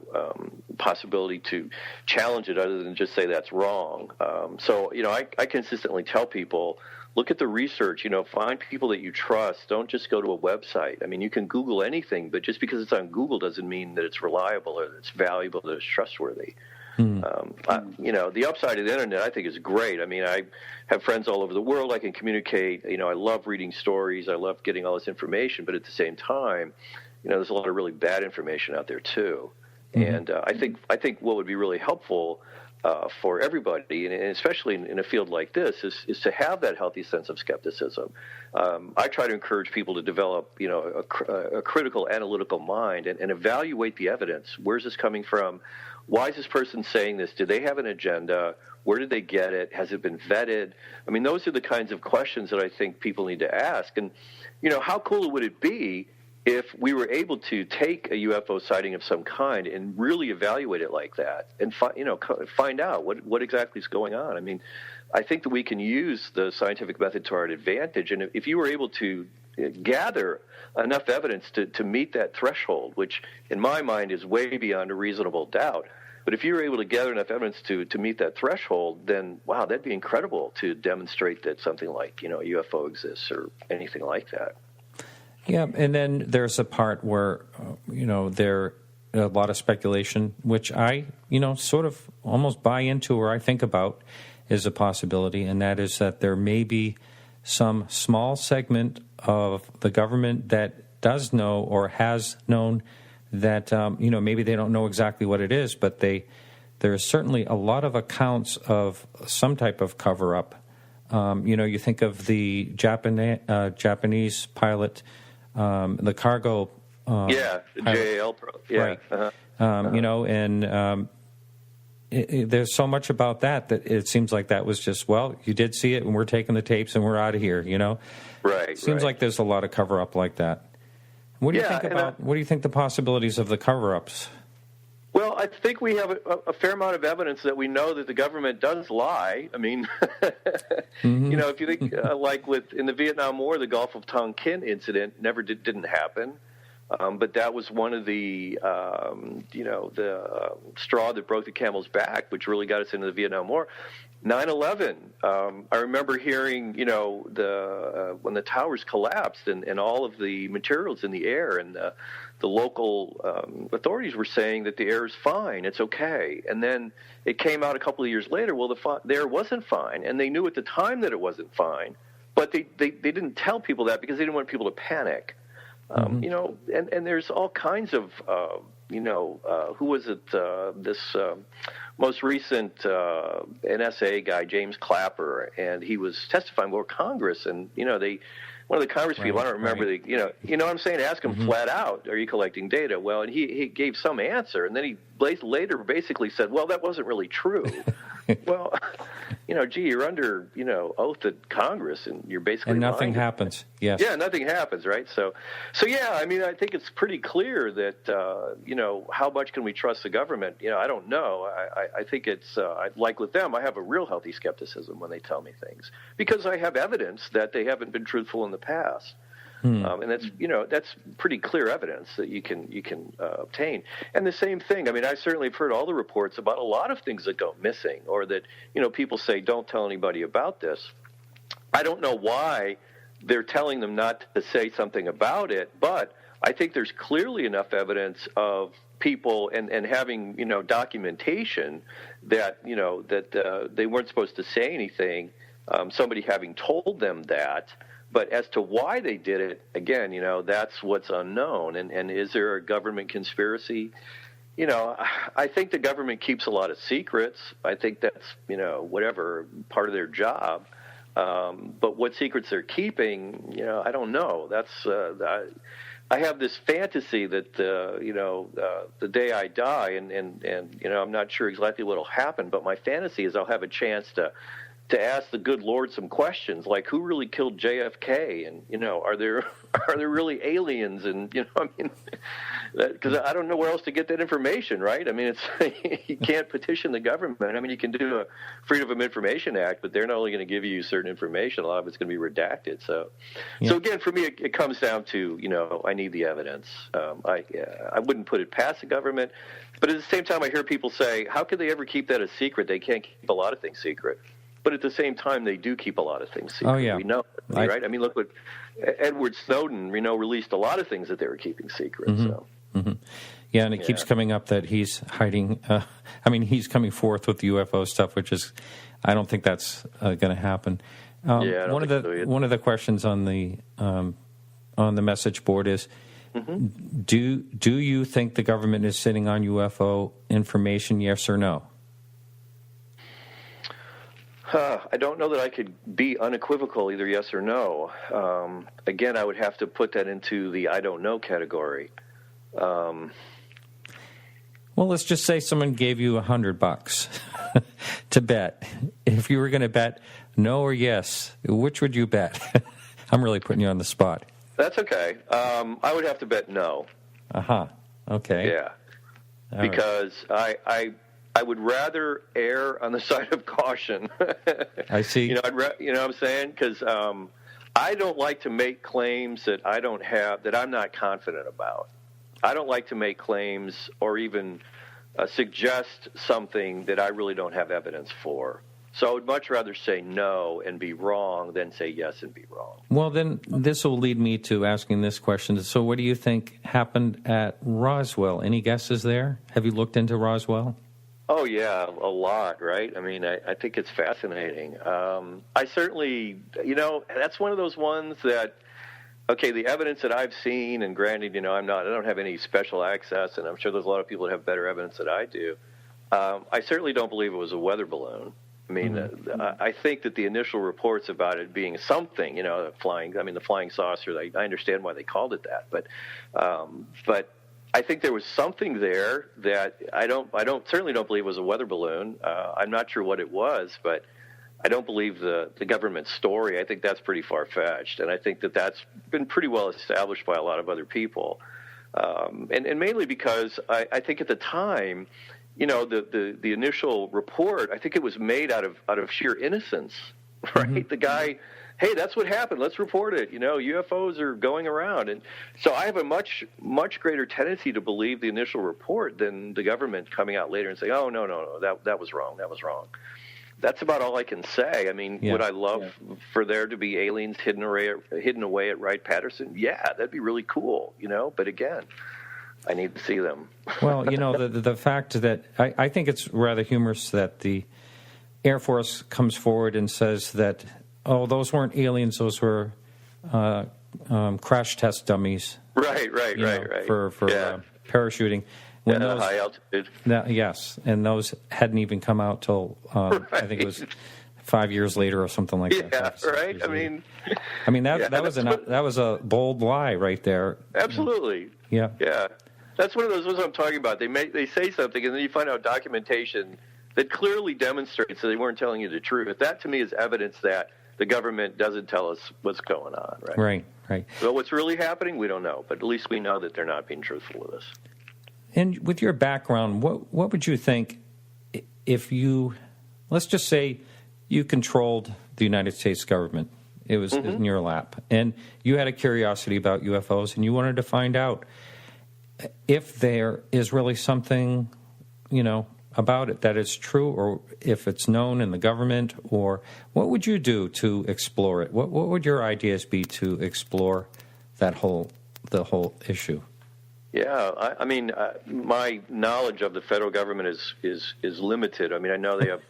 possibility to challenge it other than just say that's wrong. So I consistently tell people, look at the research, find people that you trust. Don't just go to a website. I mean, you can Google anything, but just because it's on Google doesn't mean that it's reliable or that it's valuable, that it's trustworthy. The upside of the internet, I think, is great. I mean, I have friends all over the world. I can communicate. I love reading stories. I love getting all this information. But at the same time, there's a lot of really bad information out there too. And I think what would be really helpful for everybody, and especially in a field like this, is to have that healthy sense of skepticism. I try to encourage people to develop, a critical, analytical mind and evaluate the evidence. Where's this coming from? Why is this person saying this? Do they have an agenda? Where did they get it? Has it been vetted? I mean, those are the kinds of questions that I think people need to ask. And, how cool would it be if we were able to take a UFO sighting of some kind and really evaluate it like that and find out what exactly is going on? I mean, I think that we can use the scientific method to our advantage. And if you were able to gather enough evidence to meet that threshold, which in my mind is way beyond a reasonable doubt, but if you were able to gather enough evidence to meet that threshold, then, wow, that'd be incredible to demonstrate that something like, a UFO exists or anything like that. Yeah, and then there's a part where, there a lot of speculation, which I, sort of almost buy into or I think about is a possibility, and that is that there may be some small segment of the government that does know or has known that, maybe they don't know exactly what it is, but there's certainly a lot of accounts of some type of cover-up. You think of the Japanese pilot, the cargo. The JAL. Yeah. Right. And there's so much about that it seems like that was just, well, you did see it, and we're taking the tapes, and we're out of here. Right. Seems like there's a lot of cover up like that. What do you think about? What do you think the possibilities of the cover ups? Well, I think we have a fair amount of evidence that we know that the government does lie. I mean, Mm-hmm. you know, if you think like in the Vietnam War, the Gulf of Tonkin incident didn't happen, but that was one of the straw that broke the camel's back, which really got us into the Vietnam War. 9/11. I remember hearing, when the towers collapsed and all of the materials in the air, and the local authorities were saying that the air is fine, it's okay. And then it came out a couple of years later, well, the air wasn't fine, and they knew at the time that it wasn't fine, but they didn't tell people that because they didn't want people to panic. Mm-hmm. And there's all kinds of, who was it? This most recent NSA guy, James Clapper, and he was testifying before Congress, and one of the Congress people, I don't remember you know what I'm saying? Ask him flat out, are you collecting data? Well, and he gave some answer, and then he later basically said, well, that wasn't really true. Well, you're under, oath at Congress, and you're basically and nothing lying. happens. Yes. Yeah, nothing happens, right? So yeah, I mean, I think it's pretty clear that, how much can we trust the government? I don't know. I think it's, like with them, I have a real healthy skepticism when they tell me things, because I have evidence that they haven't been truthful in the past. And that's pretty clear evidence that you can obtain. And the same thing, I mean, I certainly have heard all the reports about a lot of things that go missing, or that, people say, don't tell anybody about this. I don't know why they're telling them not to say something about it, but I think there's clearly enough evidence of people and having, documentation that, that they weren't supposed to say anything, somebody having told them that. But as to why they did it, again, that's what's unknown. And is there a government conspiracy? I think the government keeps a lot of secrets. I think that's, whatever, part of their job. But what secrets they're keeping, I don't know. That's I have this fantasy that, the day I die, and I'm not sure exactly what will happen, but my fantasy is I'll have a chance to ask the good Lord some questions, like who really killed JFK, and are there really aliens, and because I don't know where else to get that information, right? I mean, it's you can't petition the government. I mean, you can do a Freedom of Information Act, but they're not only going to give you certain information; a lot of it's going to be redacted. So again, for me, it comes down to I need the evidence. I wouldn't put it past the government, but at the same time, I hear people say, how could they ever keep that a secret? They can't keep a lot of things secret. But at the same time, they do keep a lot of things secret. Oh, yeah. We know, right? I mean, look what Edward Snowden, released a lot of things that they were keeping secret. Mm-hmm. So, yeah, and it keeps coming up that he's hiding. He's coming forth with the UFO stuff, which is, I don't think that's going to happen. One of the questions on the message board is, do you think the government is sitting on UFO information? Yes or no? I don't know that I could be unequivocal, either yes or no. Again, I would have to put that into the I don't know category. Well, let's just say someone gave you $100 to bet. If you were going to bet no or yes, which would you bet? I'm really putting you on the spot. That's okay. I would have to bet no. Okay. Yeah. All because right. I would rather err on the side of caution. I see. What I'm saying? Because I don't like to make claims that I'm not confident about. I don't like to make claims or even suggest something that I really don't have evidence for. So I would much rather say no and be wrong than say yes and be wrong. Well, then this will lead me to asking this question. So what do you think happened at Roswell? Any guesses there? Have you looked into Roswell? Oh, yeah, a lot, right? I mean, I think it's fascinating. I certainly, that's one of those ones that, okay, the evidence that I've seen, and granted, I don't have any special access, and I'm sure there's a lot of people that have better evidence than I do. I certainly don't believe it was a weather balloon. I mean, I think that the initial reports about it being something, the flying saucer, I understand why they called it that, but I think there was something there that I certainly don't believe was a weather balloon. I'm not sure what it was, but I don't believe the government story. I think that's pretty far-fetched, and I think that that's been pretty well established by a lot of other people. And mainly because I think at the time, the initial report, I think it was made out of sheer innocence, right? Mm-hmm. The guy, hey, that's what happened. Let's report it. UFOs are going around. And so I have a much, much greater tendency to believe the initial report than the government coming out later and saying, oh, no, that was wrong. That was wrong. That's about all I can say. I mean, would I love for there to be aliens hidden away at Wright-Patterson? Yeah, that'd be really cool, But again, I need to see them. Well, the fact that I think it's rather humorous that the Air Force comes forward and says that, oh, those weren't aliens; those were crash test dummies. Right. For parachuting. When those, high altitude. Yes, and those hadn't even come out till I think it was 5 years later or something like that. Yeah, right. I mean, that was a bold lie right there. Absolutely. Yeah. That's one of those ones I'm talking about. They say something, and then you find out documentation that clearly demonstrates that they weren't telling you the truth. That to me is evidence that the government doesn't tell us what's going on. Right. So what's really happening, we don't know, but at least we know that they're not being truthful with us. And with your background, what would you think if let's just say you controlled the United States government, it was in your lap, and you had a curiosity about UFOs and you wanted to find out if there is really something, about it that is true, or if it's known in the government, or what would you do to explore it? What would your ideas be to explore the whole issue? Yeah, I mean, my knowledge of the federal government is limited. I mean, I know they have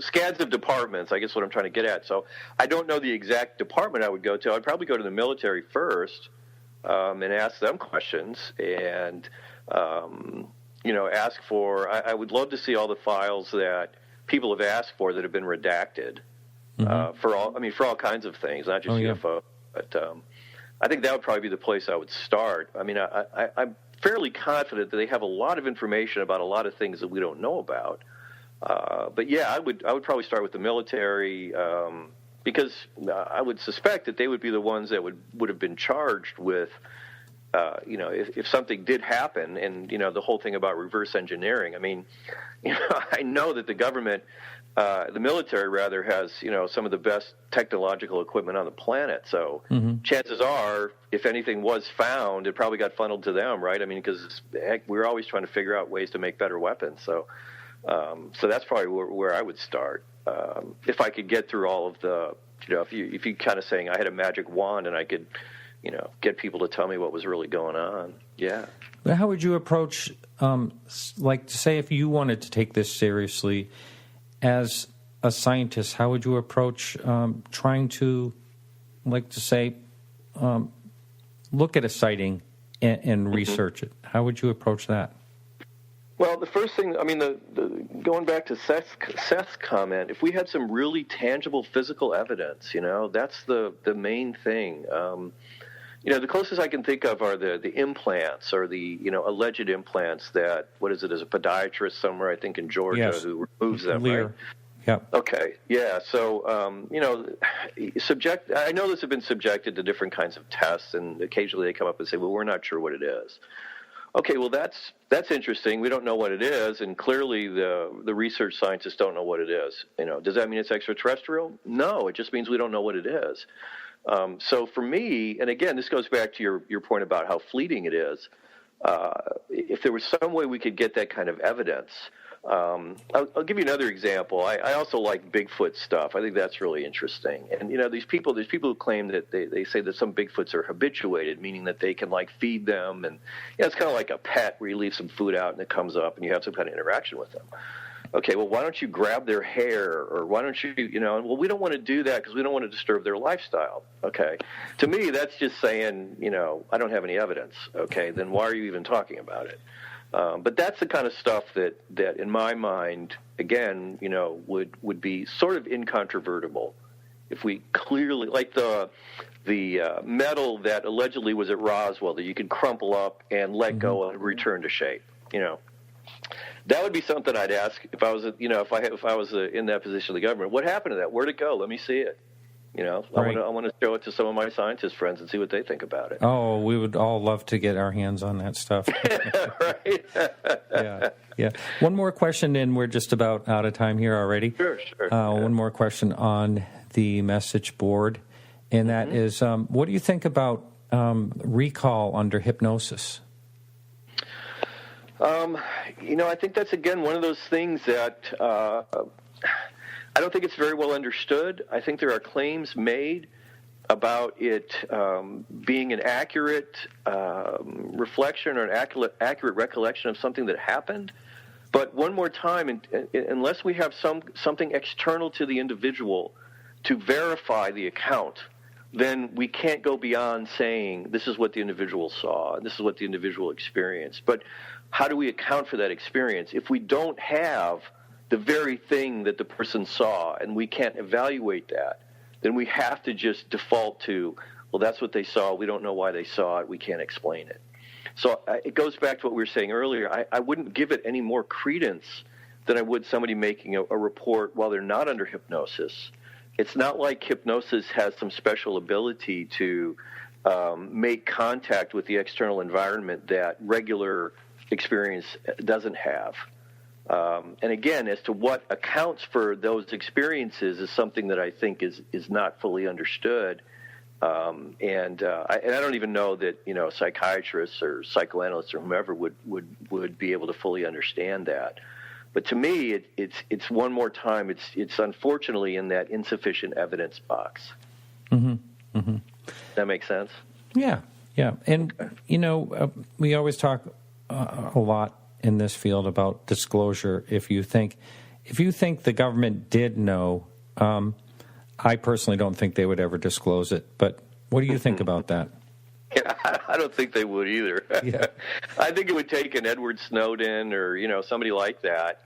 scads of departments. I guess what I'm trying to get at. So I don't know the exact department I would go to. I'd probably go to the military first and ask them questions and ask for. I would love to see all the files that people have asked for that have been redacted for all kinds of things, not just UFO, but. I think that would probably be the place I would start. I mean, I'm fairly confident that they have a lot of information about a lot of things that we don't know about. But yeah, I would probably start with the military because I would suspect that they would be the ones that would have been charged with, if something did happen, and the whole thing about reverse engineering. I mean, I know that the government. The military, rather, has some of the best technological equipment on the planet. So chances are, if anything was found, it probably got funneled to them, right? I mean, because we're always trying to figure out ways to make better weapons. So, so that's probably where I would start if I could get through all of the. If you kind of saying I had a magic wand and I could, get people to tell me what was really going on. Yeah. But how would you approach, say, if you wanted to take this seriously? As a scientist, how would you approach trying to, look at a sighting and research it? How would you approach that? Well, the first thing, I mean, going back to Seth's comment, if we had some really tangible physical evidence, that's the main thing. The closest I can think of are the implants or the, alleged implants that, there's a podiatrist somewhere, I think in Georgia, who removes them, right? Yep. Okay, yeah. So, I know this has been subjected to different kinds of tests, and occasionally they come up and say, well, we're not sure what it is. Okay, well, that's interesting. We don't know what it is, and clearly the research scientists don't know what it is. Does that mean it's extraterrestrial? No, it just means we don't know what it is. So for me, and again, this goes back to your point about how fleeting it is, if there was some way we could get that kind of evidence, I'll give you another example. I also like Bigfoot stuff. I think that's really interesting. And, these people who claim that they say that some Bigfoots are habituated, meaning that they can, feed them. And, it's kind of like a pet where you leave some food out and it comes up and you have some kind of interaction with them. Okay, well, why don't you grab their hair, or why don't you, well, we don't want to do that because we don't want to disturb their lifestyle. Okay, to me, that's just saying, I don't have any evidence. Okay, then why are you even talking about it? But that's the kind of stuff that in my mind, again, would be sort of incontrovertible if we clearly, like the metal that allegedly was at Roswell that you could crumple up and let go and return to shape. That would be something I'd ask if I was, if I was in that position of the government. What happened to that? Where'd it go? Let me see it. Right. I want to show it to some of my scientist friends and see what they think about it. Oh, we would all love to get our hands on that stuff. Right? Yeah. One more question, and we're just about out of time here already. Sure. One more question on the message board, and that is, what do you think about recall under hypnosis? I think that's, again, one of those things that I don't think it's very well understood. I think there are claims made about it being an accurate reflection or an accurate recollection of something that happened. But one more time, unless we have something external to the individual to verify the account, then we can't go beyond saying this is what the individual saw, this is what the individual experienced. But how do we account for that experience? If we don't have the very thing that the person saw and we can't evaluate that, then we have to just default to, well, that's what they saw. We don't know why they saw it. We can't explain it. So it goes back to what we were saying earlier. I wouldn't give it any more credence than I would somebody making a report while they're not under hypnosis. It's not like hypnosis has some special ability to make contact with the external environment that regular experience doesn't have. And again, as to what accounts for those experiences is something that I think is not fully understood. And I don't even know that psychiatrists or psychoanalysts or whomever would be able to fully understand that. But to me, it's one more time. It's unfortunately in that insufficient evidence box. That makes sense? Yeah. And we always talk a lot in this field about disclosure. If you think the government did know, I personally don't think they would ever disclose it. But what do you think about that? Yeah, I don't think they would either. Yeah. I think it would take an Edward Snowden or somebody like that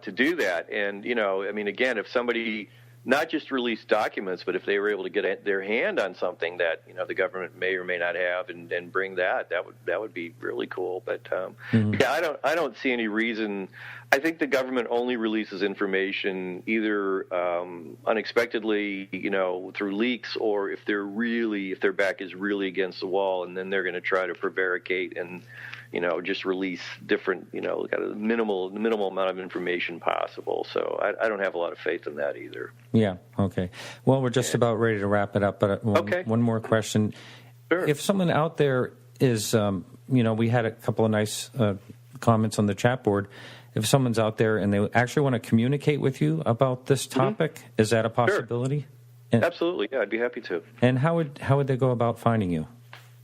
to do that. And again, if somebody not just released documents, but if they were able to get their hand on something that the government may or may not have, and bring that would be really cool. But yeah, I don't see any reason. I think the government only releases information either unexpectedly, through leaks, or if their back is really against the wall, and then they're going to try to prevaricate and just release different, kind of the minimal amount of information possible. So I don't have a lot of faith in that either. Yeah. Okay. Well, we're just about ready to wrap it up, but one more question. Sure. If someone out there is, we had a couple of nice comments on the chat board. If someone's out there and they actually want to communicate with you about this topic, is that a possibility? Sure. Absolutely. Yeah, I'd be happy to. And how would they go about finding you?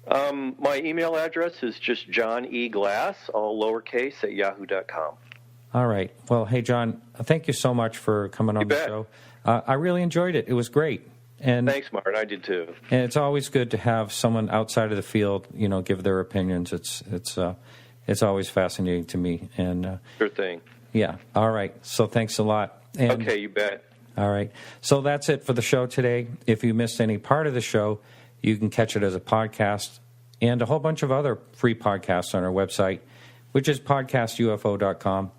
My email address is just John E. Glass, all lowercase, at yahoo.com. All right. Well, hey, John, thank you so much for coming on the show. I really enjoyed it. It was great. And thanks, Martin. I did too. And it's always good to have someone outside of the field, give their opinions. It's always fascinating to me. And sure thing. Yeah. All right. So thanks a lot. And, okay, you bet. All right. So that's it for the show today. If you missed any part of the show, you can catch it as a podcast and a whole bunch of other free podcasts on our website, which is podcastufo.com.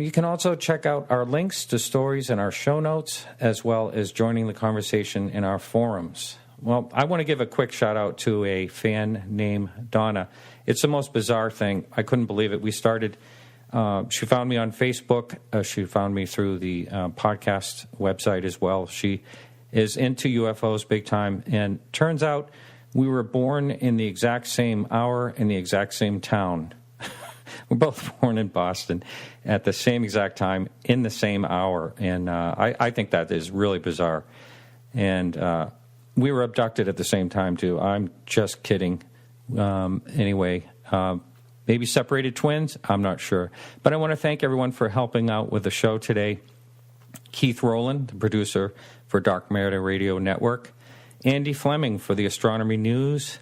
You can also check out our links to stories in our show notes, as well as joining the conversation in our forums. Well, I want to give a quick shout-out to a fan named Donna. It's the most bizarre thing. I couldn't believe it. We started... she found me on Facebook. She found me through the podcast website as well. She is into UFOs big time. And turns out we were born in the exact same hour in the exact same town. We're both born in Boston at the same exact time in the same hour. And I think that is really bizarre. And we were abducted at the same time, too. I'm just kidding. Anyway, maybe separated twins? I'm not sure. But I want to thank everyone for helping out with the show today. Keith Rowland, the producer for Dark Matter Radio Network. Andy Fleming for the Astronomy News.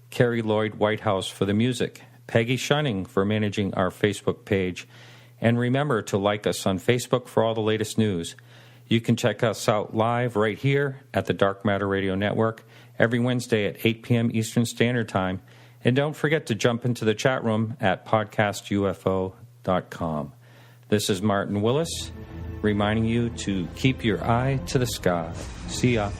Carrie Lloyd Whitehouse for the music. Peggy Shunning for managing our Facebook page. And remember to like us on Facebook for all the latest news. You can check us out live right here at the Dark Matter Radio Network every Wednesday at 8 p.m. Eastern Standard Time. And don't forget to jump into the chat room at podcastufo.com. This is Martin Willis. reminding you to keep your eye to the sky. See ya.